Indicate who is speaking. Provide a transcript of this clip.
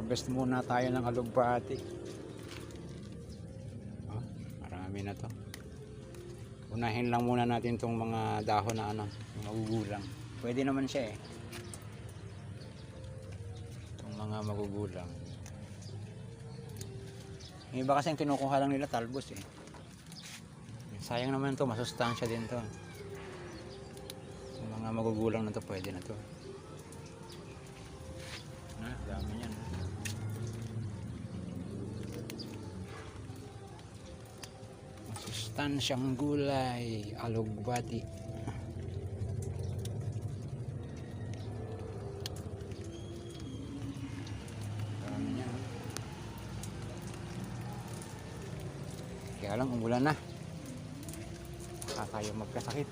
Speaker 1: Harvest muna tayo ng alugbati. Oh, marami na to. Unahin lang muna natin tong mga dahon na ano, magugulang. Pwede naman siya eh. Itong mga magugulang. Yung iba kasi kinukuha lang nila talbos eh. Sayang naman to, masustansya din to. Yung mga magugulang na to, pwede na to. Dami yan. Masustansyang gulay, alugbati. Dami yan. Kaya lang umulan na. Baka tayo magkasakit.